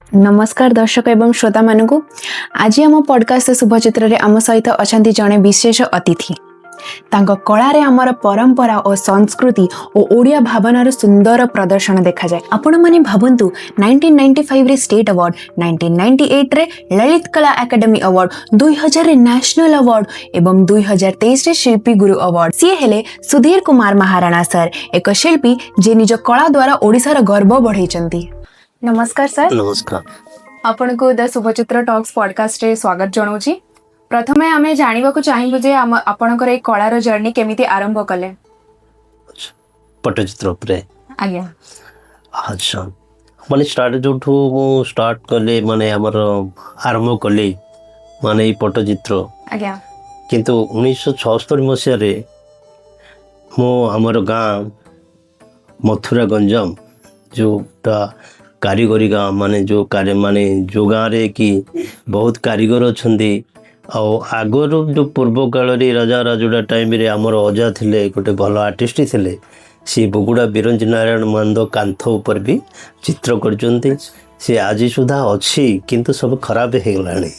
नमस्कार दर्शक एवं श्रोता मानकु आज आम पॉडकास्ट शुभचित्र रे आम सहित अच्छा जड़े विशेष अतिथि तांको कला रे आमर परंपरा और संस्कृति और ओडिया भावनार सुंदर प्रदर्शन देखा जाए। आपण माने भाबंतु 1995 रे स्टेट अवार्ड, 1998 रे ललित कला एकेडमी अवार्ड, 2000 रे नेशनल अवार्ड एवं 2023 रे शिल्पी गुरु अवार्ड। सी हेले सुधीर कुमार महाराणा सर, एक शिल्पी जे निज कला द्वारा ओडिसार गर्व बढ़ाइचंती। नमस्कार सर। नमस्कार। आपण को द शुभचित्र टॉक्स पॉडकास्ट रे स्वागत जणाउची। प्रथमे आमे जानिबा को चाहिबु जे आपणकर ए कलार जर्नी केमिति आरंभ कले। पट्टचित्र उपरे आज्ञा अच्छा माने स्टार्ट कले माने हमर आरंभ कले माने ई पट्टचित्र आज्ञा किंतु 1976 मसिया रे मो हमर गां मथुरा गंजम जोटा कारीगरी गाँव माने जो कार्य माने जो गाँव रे कि बहुत कारीगर अच्छे आगर जो पूर्व काल राजा राजुड़ा टाइम रे आमर अजा थिले गोटे भल आर्टिस्ट थिले सी बगुड़ा बिरंज नारायण मानद कांथ ऊपर भी चित्र करचंती सी आज सुधा अच्छी किंतु सब खराब हो गलानी।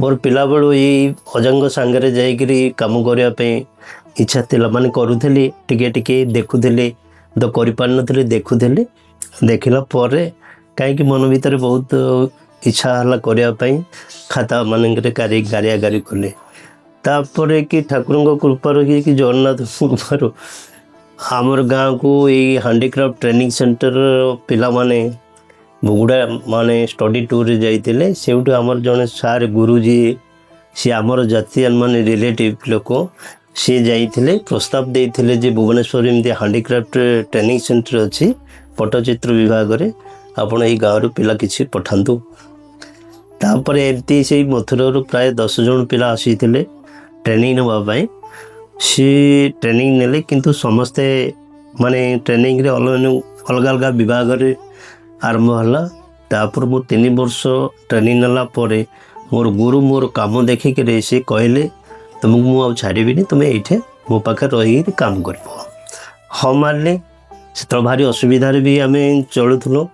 मोर पिला बेलू ये अजांग सांगरे जाइकरी काम करने पे इच्छा थिला माने करूथली टिके टिके देखुथली तो करि पार नथली देखुथली देखिला परे कहीं मन भीतर बहुत इच्छा है करने खाता मानक गारिया गारी कले तापर कि ठाकुर कृपा रही कि जगन्नाथ कृपार आमर गाँव को ये हैंडीक्राफ्ट ट्रेनिंग सेंटर पिला माने बुगुड़ा माने स्टडी टूर जाइए से आमर जड़े सार गुरुजी सी आमर जातीय माने रिलेटिव लोक सी जाइए प्रस्ताव देते जे भुवनेश्वर एमती हैंडीक्राफ्ट ट्रेनिंग सेंटर अच्छी पट्टचित्र विभाग में आपण ये गाँव पिला किसी पठातु तापर एमती से मथुरा प्राय 10 जन पिला आसी ट्रेनिंग नापी सी ट्रेनिंग नेले किंतु समस्ते माने ट्रेनिंग रे अलग अलग विभाग रे आरंभ हला। तापर मो 3 वर्ष ट्रेनिंग नेला परे मोर गुरु मोर काम देखिक से कहले तुमको मुझे छाड़बी तुम्हें ये मो पाखे रही काम कर हाँ मारे से भारी असुविधा भी आम चलुलु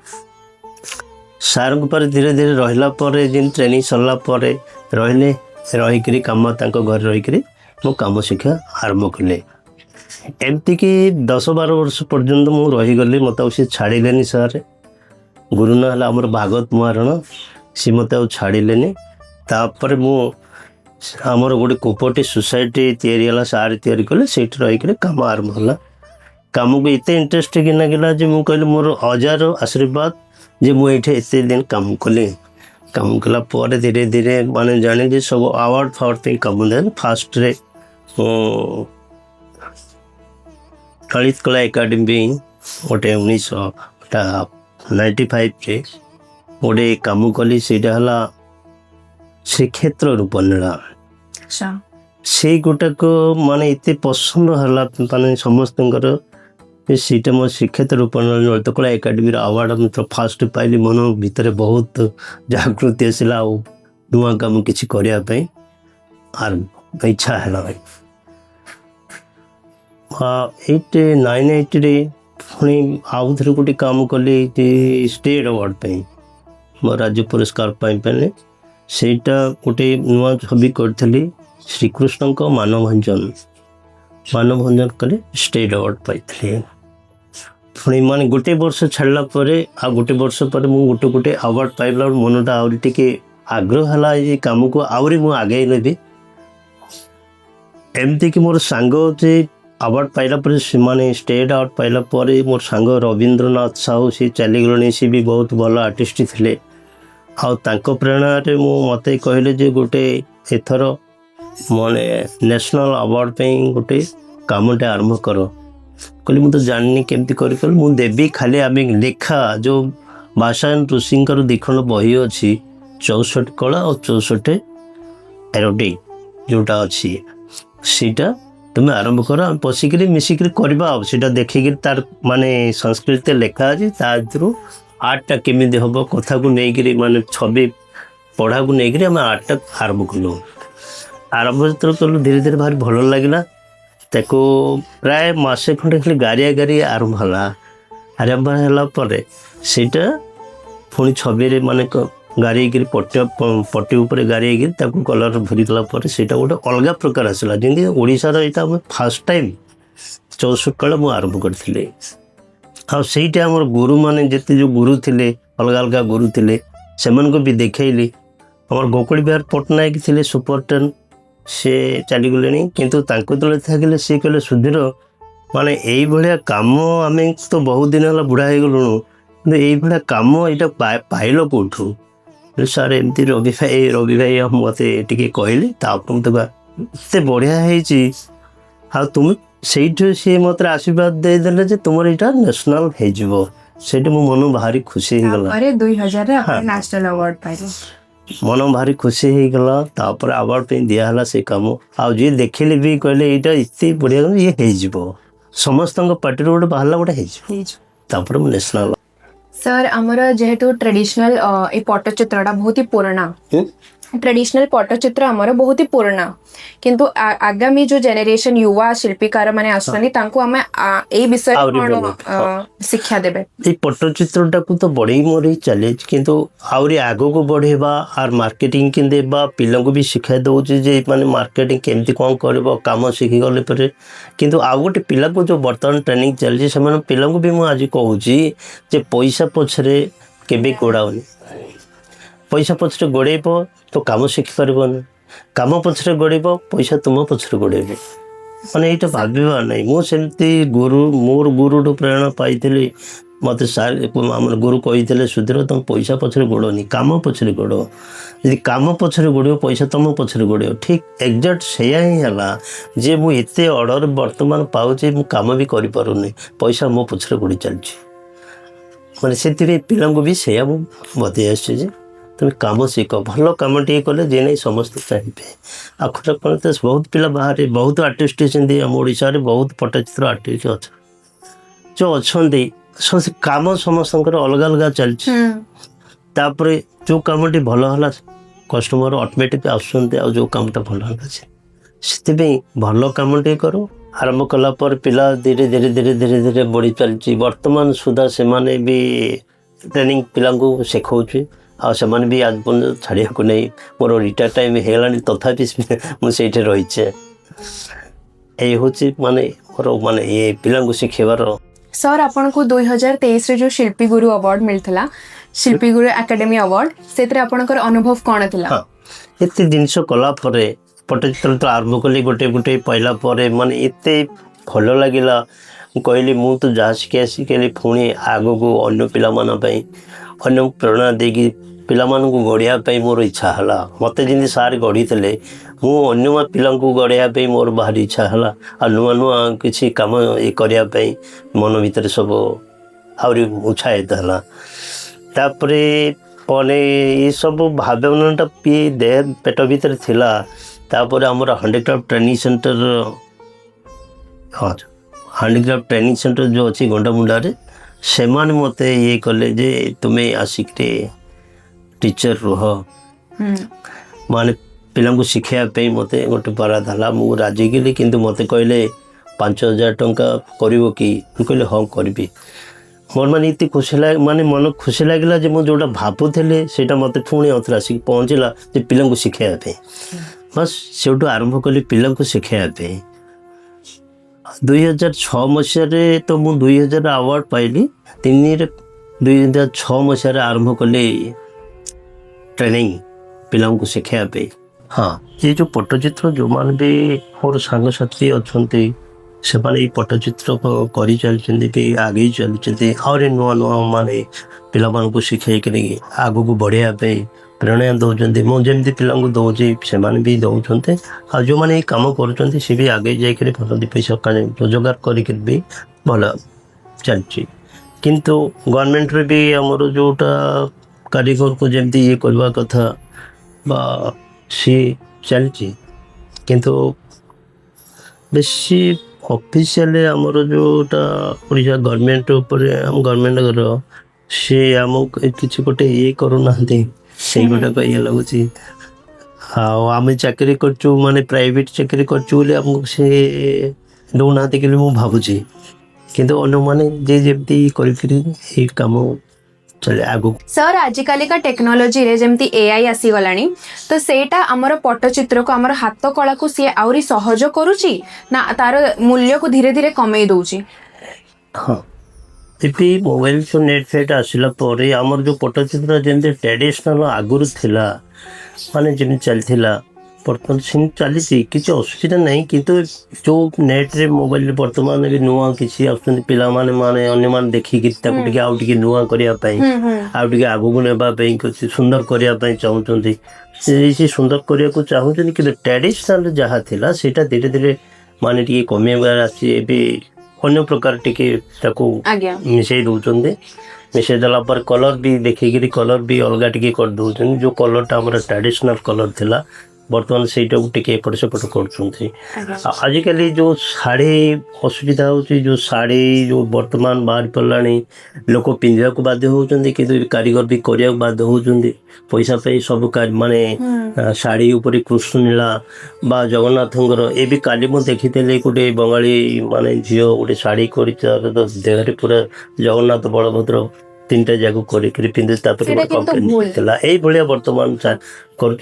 सार पर धीरे धीरे रहा जिन ट्रेनिंग सरला रही रहीकि कम घर रहीकि मो कम शिक्षा आरंभ कले एमती कि 10-12 वर्ष पर्यंत मु रहीगली मत सी छाड़े सारे गुरु ना आमर भागवत महाराणा सी मत छाड़े तापर मु आमर गोटे कोपटी सोसाइटी या सार तैयारी कले से रहीकि कम आरंभ है कम को एत इंटरेस्ट कि लगे जे मुझे कहली मोर अजार आशीर्वाद जे मुझे एत दिन काम कली काम कला धीरे धीरे माने जानी सब अवार्ड फावर्ड पे कम दे फास्ट रे ललित कला एकाडेमी गोटे 1995 गोटे काम कली से श्रीक्षेत्र रूपनेला से गोटाक माने एत पसंद है माने समस्त सीटा मो श्रीक्षेत्र रूपनेला ललित कला एकाडेमी अवार्ड मतलब फास्ट पाइली मन भितर बहुत जागृति आसला नुआ काम किसी करने आर इच्छा है भाई 1998 पुणी आउ थे गोटे काम कली स्टेट अवार्ड पे मो राज्य पुरस्कार पाइपारे सेटा गोटे नुआ छवि करी श्रीकृष्ण को मानभंजन कले स्टेट अवार्ड पाई पुणी माने गोटे वर्ष छाड़ला आ गोटे वर्ष पर मुझे गोटे अवार्ड पाइला मनटा आउरी टिके आग्रह है ये काम को आउरी मु आगे नेबी एमती कि मोर सांग जे अवार्ड पाइला माने स्टेट अवार्ड पाइला मोर सांग रवींद्रनाथ साहू सी चलीगले सी भी बहुत भल आर्टिस्ट थे आउ प्रेरणा मत कहले जे गोटे एथर माने नेशनल अवार्ड पे गोटे कामटे आरंभ कर कहली मुझे तो जाननी केमती कर मुझे देवी खाली आम लेखा जो भाषायन ऋषिंकर दिखण बही अच्छी 64 कला और 64 एरोडी जोटा अच्छी सीटा तुम्हें आरंभ कर पशिक मिसिक करवा देखिक तार माने संस्कृत लेखा अच्छी तारू आर्टा केमी हम कथा को लेकर माने छवि पढ़ा को लेकर आम आर्टा आरंभ कलु आरंभ जो कलु धीरे धीरे भारी भल लगे ताको प्राय मसे खंडे खाली गारिया गारी आरंभ है आरंभ है ପୁଣି ଛବିରେ ମାନେ ଗାରେଇକିରି ପଟି ଉପରେ ଗାରେଇକିରି ତାକୁ କଲର୍ ଭରିଗଲା ପରେ ସେଇଟା ଗୋଟେ ଅଲଗା ପ୍ରକାର ଆସିଲା। ଯେମିତି ଓଡ଼ିଶାର ଏଇଟା ଆମେ ଫାର୍ଷ୍ଟ ଟାଇମ୍ 64 କାଳେ ମୁଁ ଆରମ୍ଭ କରିଥିଲି। ଆଉ ସେଇଟା ଆମର ଗୁରୁମାନେ ଯେତେ ଯେଉଁ ଗୁରୁ ଥିଲେ ଅଲଗା ଅଲଗା ଗୁରୁ ଥିଲେ ସେମାନଙ୍କୁ ବି ଦେଖେଇଲି। ଆମର ଗୋକୁଳ ବିହାର ପଟ୍ଟନାୟକ ଥିଲେ ସୁପରଟେନ୍, ସେ ଚାଲିଗଲେଣି, କିନ୍ତୁ ତାଙ୍କ ତଳେ থাকিଲେ ସିଏ କହିଲେ ସୁଧୀର ମାନେ ଏଇଭଳିଆ କାମ ଆମେ ତ ବହୁତ ଦିନ ହେଲା ବୁଢ଼ା ହେଇଗଲୁଣୁ, କିନ୍ତୁ ଏଇଭଳିଆ କାମ ଏଇଟା ପାଇଲ କେଉଁଠୁ? ସାର୍ ଏମିତି ରବି ଭାଇ ମୋତେ ଟିକେ କହିଲେ, ତାପରେ ତ ଏତେ ବଢ଼ିଆ ହେଇଛି। ଆଉ ତୁମେ ସେଇଠୁ ସିଏ ମୋତେ ଆଶୀର୍ବାଦ ଦେଇଦେଲେ ଯେ ତୁମର ଏଇଟା ନ୍ୟାସନାଲ୍ ହେଇଯିବ। ସେଇଠି ମୋ ମନ ଭାରି ଖୁସି ହେଇଗଲା। 2000 ଆପଣ ନ୍ୟାସନାଲ ଆୱାର୍ଡ ପାଇଲେ। ମନ ଭାରି ଖୁସି ହେଇଗଲା। ତାପରେ ଆୱାର୍ଡ଼ ପାଇଁ ଦିଆହେଲା ସେ କାମ। ଆଉ ଯିଏ ଦେଖିଲେ ବି କହିଲେ ଏଇଟା ଏତେ ବଢ଼ିଆ ଇଏ ହେଇଯିବ, ସମସ୍ତଙ୍କ ପାଟିରୁ ଗୋଟେ ବାହାରିଲା ଗୋଟେ ହେଇଯିବ। ତାପରେ ମୁଁ ନ୍ୟାସନାଲ୍। ସାର୍ ଆମର ଯେହେତୁ ଟ୍ରେଡିସନାଲ ଏ ପଟ୍ଟଚିତ୍ରଟା ବହୁତ ହି ପୁରୁଣା, ट्रेडिशनल पट्टचित्र आमर बहुत ही पुराना, किंतु आगामी जो जेनेरेशन युवा शिल्पीकार माने आसुछन्ति तांको आमे ए विषय कोन शिक्षा देबे? ए पट्टचित्रटा को तो बढ़ई मोरई चले, किंतु आउरी आगो को बढ़ेबा आर मार्केटिंग के देबा पिला को भी शिक्षा दउचे जे माने मार्केटिंग केमती कोन करबो काम शिखि गले पर, किंतु आ गोटे पिला को जो वर्तमान ट्रेनिंग चलछि से माने पिला को भी मु आज कहूची जे पैसा पछरे केबे गोडाउनी, पैसा पछरे गोड़ेब तो काम शिखि पारबन, काम पछरे गोड़ेब पैसा तुम पछरे गोड़ेब, माने एटा भाबा नहीं। मु सेमती गुरु मोर गुरुठू प्रेरणा पाई, मत सार आम गुरु कही सुधीर तुम पैसा पछरे गोड़नी काम पछरे गोड़, यदि काम पछरे गोड़ो पैसा तुम पछरे गोड़। ठीक एक्जाक्ट से ही है जे मुझे ऑर्डर वर्तमान पाऊे मु काम भी करि पारुनी, पैसा मो पछरे गोड़ी चलछि, माने से पिला भी से बतई आसे तुम काम शिख, भल कम टे कले जे नहीं समस्त चाहिए। आखर कौन तो बहुत पिला बाहर बहुत आर्टिस्ट अच्छे आम ओडिशा रे बहुत पट्टचित्र आर्टिस्ट अच्छा जो अच्छा काम समस्त अलग अलग चलते जो कम टी भल है कस्टमर ऑटोमेटिक आसुँच जो कमटा भल है से भल कम टे करो आरंभ कलापर पिला धीरे धीरे धीरे धीरे धीरे बढ़ी चलती। वर्तमान सुधा से माने भी ट्रेनिंग पिला शिखाऊे आ से भी आज पर्यटन छाड़िया को नहीं, मोर रिटायर टाइम है तथापि मुझे रही हूँ माने मोर माने ये पिला शिखेबार। सर आपन को 2023 रे जो शिल्पी गुरु अवार्ड मिलथिला, शिल्पी गुरु एकेडमी अवार्ड, सेतरे आपनकर अनुभव कोन थिला? हाँ एते जिनस कला परे पट्टचित्र तो आरंभ कली गोटे गोटे पहला परे माने एते भल लागिला, कहली मु तो जहाँ शिखा शिखेली पुणी आग को अन्य पिला माना पई अन्य प्रेरणा देगी पिला मानकु गढ़िया मोर इच्छा है। मत जमी सार गढ़ी थे मुझे पिला गढ़िया मोर बाहर इच्छा है आ नुआ नुआ किसी कम ये करने मन भीतर सब आहरी उत्साहित है। तापर पने ये सब भावनाटा पी देह पेट भीतर थिला। तापर आमर हैंडीक्राफ्ट ट्रेनिंग सेंटर, हाँ हैंडीक्राफ्ट ट्रेनिंग सेंटर जो अच्छी गंडामुंडा से मत ये कले जे तुम्हें आसिक टीचर रुह माने पिला शिखापी मत गोटे बराद है मुझे राजी गली, किंतु मत कहले 5000 टंका करिवो कि कहले हाँ करी। मोर मैंने इतनी खुशी लगे माने मन खुशी लगला जे मुझे जोटा भावुले से मत पुणी आउे आसिक पहुँचला जे पिला शिखापी, बस से आरंभ कली पिला शिखापी। 2006 मसीह तो मु 2000 अवार्ड पाइली, 2006 मसीह आरंभ कली ट्रेनिंग पिला शिखापी। हाँ ये जो पट्टचित्र जो मान भी मोर सांगसाथी अच्छा से माने पट्टचित्र कर चलते आगे चलते और नुआ नुआ माने पिला शिखे आग को बढ़िया प्रेरणा दौरान मुझे पिला दौचे से भी दौरान आ जो मैंने कम कर सी भी आगे जाकर भल पैसा रोजगार कर भल चलती। किंतु गवर्नमेंट रे भी आमर जोटा कारीगर को जमती ये करवा कथा बा सी चलती, किंतु बेसी ऑफिशियल आमर जोटा ओडिशा गवर्नमेंट ऊपर आम गवर्नमेंट सी आम किसी गोटे ये करूना से गोटा ये लगुच आम चाकरी करचु माने प्राइवेट चाकरी करचु बोले आमको से दौना कि भावुची, किंतु अन्य माने जे जमती कर काम चले आगु सर आजिकाली का टेक्नोलोजी रे जेमती एआई आसी गलानी तो सेटा हमर पट्टचित्र को हमर हाथ कला को सी आउरी सहज करूची ना तार मूल्य को धीरे धीरे कमे दउची। हाँ इपि मोबाइल जो नेट फेट आसिला परे हमर जो पट्टचित्र जेमती ट्रेडिशनल आगुरु थिला माने जेमती चलथिला बर्तमान सिम चली किसी असुविधा नहीं किंतु जो नेट रे मोबाइल रे वर्तमान भी नुआ किसी आउछन पिला माने माने अन्य मान देखि कि ताकु टिके आउ टिके नुआ करिया पई आउ टिके आगु नेबा पई कुछ सुंदर करिया पई चाहुचंती से सुंदर करिया को चाहुचंती कि ट्रेडिशनल जहा थिला सेटा धीरे धीरे माने टिके कमेबार आसी एबे अन्य प्रकार टिके ताकु मिसई दउचंती मिसई दला पर कलर भी देखिकी कलर भी अलगा टिके कर दउचन जो कलरटा हमर ट्रेडिशनल कलर थिला बर्तमान सेटा टिके एपट सेपट कर आजिकल जो शाढ़ी असुविधा होची जो शाढ़ी जो वर्तमान बाहर पड़ानी लोक पिंधा को बाध्य होचंदी किंतु कारीगर भी करिया बाध्य होचंदी पैसा पे सब माने शाढ़ी ऊपर कृष्णलीला बा जगन्नाथंगर ए भी काली मु देखिते गोटे बंगाली माने झियो गोटे शाढ़ी कर देहरे पूरा जगन्नाथ बलभद्र तीनटा जागो करी पिंधे यही भाया बर्तमान कर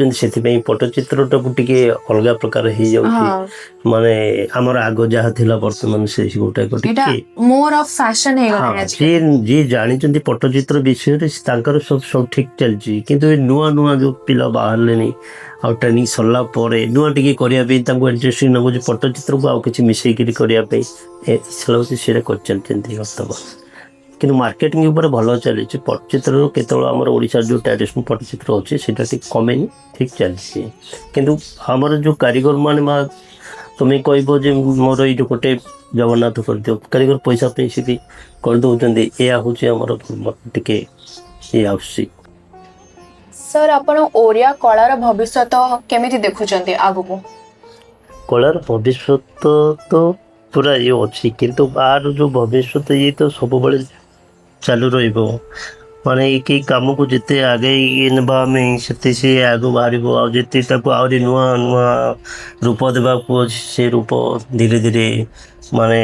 पट्टचित्रटा टिके अलग प्रकार हो जाऊँ माने आमर आग जहाँ थिला वर्तमान से गोटा मोर ऑफ फैशन है जी जानी पट्टचित्र विषय सब सब ठीक चलती किंतु नुआ नुआ जो पिला बाहर लेनी आ ट्रेनिंग सरला नुआ टिके करने इंटरेस्टिंग लगुच पट्टचित्र को आउ कि मिसेक करने से कर चलती वर्तमान कि मार्केटिंग ऊपर भल चली पट्टचित्र केतल आम ओडिशा जो ट्रेडिशनल पट्टचित्र अच्छे सीटा ठीक कमेनी ठीक चलती किंतु आमर जो कारीगर मान तुम्हें कह मोर ये गोटे जगन्नाथ कर दियो कारीगर पैसा पे सी कर दौरान या हूँ आमर टिके ये आसी सर आपण ओरिया कलार भविष्य केमिति देखुचंती आगु को कलार भविष्य तो पूरा ये अच्छी किंतु आर जो भविष्य ये तो सब बड़े चालू रहिबो माने कि काम को जिते आगे नेबा में सेते से आगो बाहरिबो आ जिते ताको आउरी नुआ नुआ रूप देबा को से रूप धीरे धीरे माने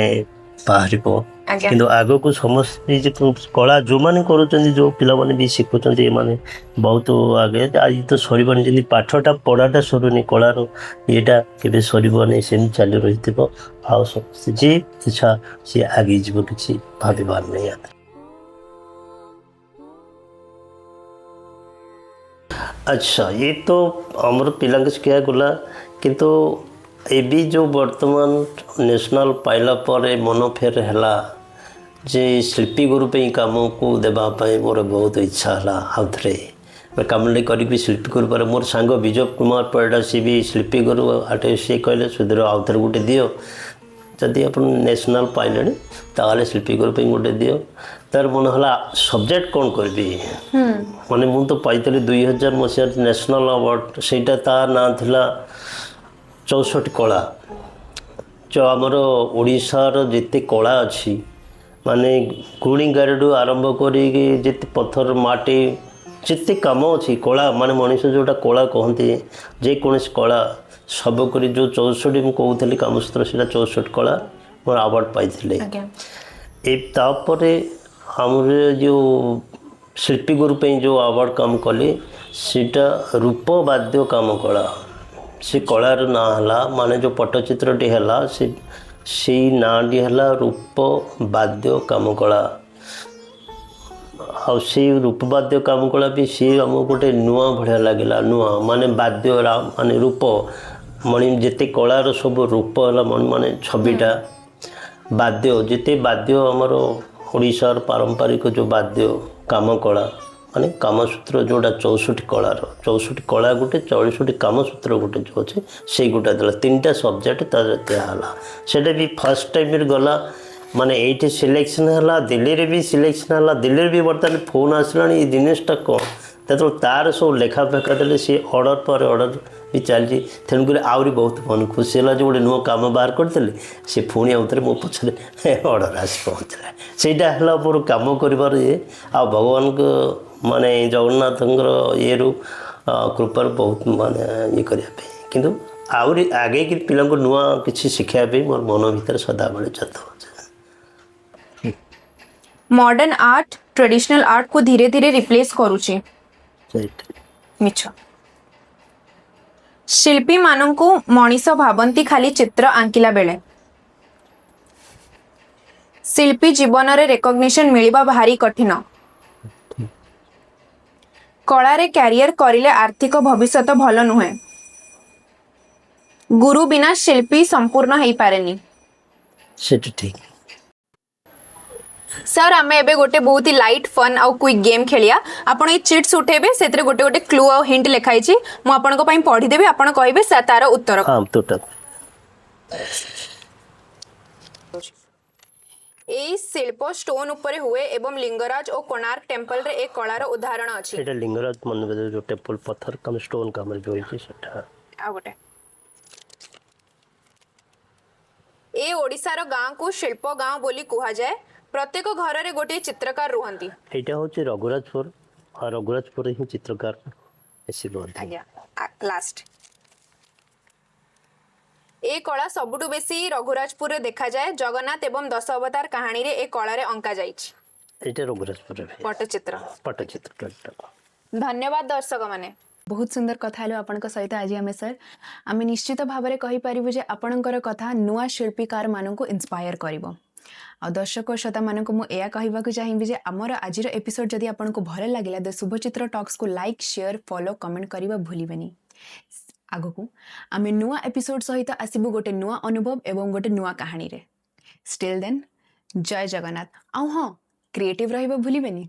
बाहरिबो किंतु आगो को समस्त जो कला जो माने करूचंदी जो पिला माने भी शिखुचंदी माने बहुत आगे आज तो सरीबनी जदी पाठटा पढ़ाटा सरुनी कलार येटा केबे सरीबनी सेम चालू रहितिबो आ समस्त जे इच्छा से आगे जीव किछि भाबिबार नहीं आता। अच्छा ये तो आमर पिला क्या गला किंतु एबी जो वर्तमान नेशनल पाइला पर मन फेर है जे शिल्पी गुरु पे काम को देवाई मोर बहुत इच्छा है आउ थे कम करी शिल्पी गुरु पर मोर सांग विजय कुमार परिड़ा सी भी शिल्पी गुरु आटे सी कहले सुधीर आउ थे गोटे दियो जदि आप नेशनल पाइले ताले शिल्पी गुरु पे गोटे दियो तार मन है सब्जेक्ट कौन करी माने मु तो पाई 2000 मसीह नेशनल अवार्ड सेटा तार ना थिला 64 कला जो आमर ओडिशार जिते कला अच्छी माने गुणी गारेडू आरंभ करी जिते पत्थर माटी जिते कम अच्छी कला माने मनीष जोटा कला कहते जेकोसी कला सब करी जो 64 मुझे कहूली कामसूत्र से 64 कला मोर अवार्ड पाई तापर आमर जो शिल्पी गुरु पे जो अवार्ड काम कली सीटा रूप वाद्य काम कला से कलार ना है माने जो पट्टचित्रटी है से नाटी है रूप वाद्य काम कला आ रूप वाद्य काम कला भी सी आम गोटे नुआ भाया लगे नुआ माने वाद्य माने रूप मणि जिते कलार सब रूप है माने छविटा वाद्य जिते वाद्य आमर ओडिशार पारंपरिक जो वाद्य काम कला माने कामसूत्र जोड़ा 64 कलार 64 कला गोटे 64 कामसूत्र गोटे जो अच्छे से गोटा देला 3टा सब्जेक्ट दिहला सेटा भी फर्स्ट टाइम गला माने ये सिलेक्शन है दिल्ली रे भी सिलेक्शन है दिल्ली भी बर्तमान फोन आसला ये जिनटा कौन तो तार सब लेखा फेखा देले सी ऑर्डर पर ऑर्डर भी चलती तेणुक आहरी बहुत मन खुशी है जो गोटे नुआ कम बाहर करते सी पुणी आउे मो पछे ऑर्डर आस पहुँचला सेटा है मोर कम कर भगवान को माने जगन्नाथ ये कृपार बहुत माने ये करने किंतु आहरी आगे कि पिला नुआ किसी शिखापी मोर मन भर सदाबले जत मॉडर्न आर्ट ट्रेडिशनल आर्ट को धीरे धीरे रिप्लेस करूची ସେଇଟା मिछ शिल्पी मानंकु मनीष भाबंती खाली चित्र आंकिला बेले शिल्पी जीवन रे रेकग्निशन मिलिबा भारी कठिन कला रे कैरियर करिले आर्थिक भविष्यत भल नुहे गुरु बिना शिल्पी संपूर्ण हेई पारेनी ସେଇଟା ଠିକ୍ सर आम एबे गोटे बहुत ही लाइट फन आउ क्विक गेम खेलिया आपण ये चिट्स उठेबे सेतरे गोटे गोटे क्लू आउ हिंट लिखाई छी मु आपनको पई पढी देबे आपण कहबे तार उत्तर ହଁ ତୋଟା ए शिल्प स्टोन ऊपर हुए एवं लिंगराज और कोणार्क टेम्पल रे एक कलार उदाहरण अछि ସେଇଟା ଲିଙ୍ଗରାଜ ମନ୍ଦିର ଯେଉଁ ଟେମ୍ପଲ ପଥର କାମ ଷ୍ଟୋନ୍ କାମରେ ଯେଉଁ ହେଇଛି ସେଟା आ गोटे ए ओडिसार गाँ को शिल्प गाँव बोली कुहा जाए प्रत्येक घर रे गोटे चित्रकार रुहंती এইটা হচ্ছে রঘুরাজপুর আর রঘুরাজপুরে ହିଁ ଚିତ୍ରକାର ବେଶୀ ରୁହନ୍ତି आज्ञा लास्ट ए कला सबुठु बेसी रघुराजपुर रे देखा जाए जगन्नाथ एवं 10 अवतार कहानी रे ए कला रे अंका जाइछि এইটা রঘুরাজপুরে ହୁଏ पटचित्र ପଟ୍ଟଚିତ୍ର धन्यवाद दर्शक माने बहुत सुंदर कथा हेलो आपनक सहित आज आमे सर आमे निश्चित भाव में कहि परिबु जे आपनकर कथा नुआ शिल्पीकार मानक इंस्पायर करिवो आ दर्शक श्रोता मानक मु एया कहिबाकू चाहिबी जे हमर आजिर एपिसोड जदि आपनको भल लागिला द शुभचित्र टॉक्स को लाइक शेयर फॉलो कमेंट करिबा भूलिबेनी आगकू आमे नुआ एपिसोड सहित आसीबु गोटे नुआ अनुभव एवं गोटे नुआ कहानी रे स्टिल देन जय जगन्नाथ आउ हां क्रिएटिव रहिबा भूलिबेनी।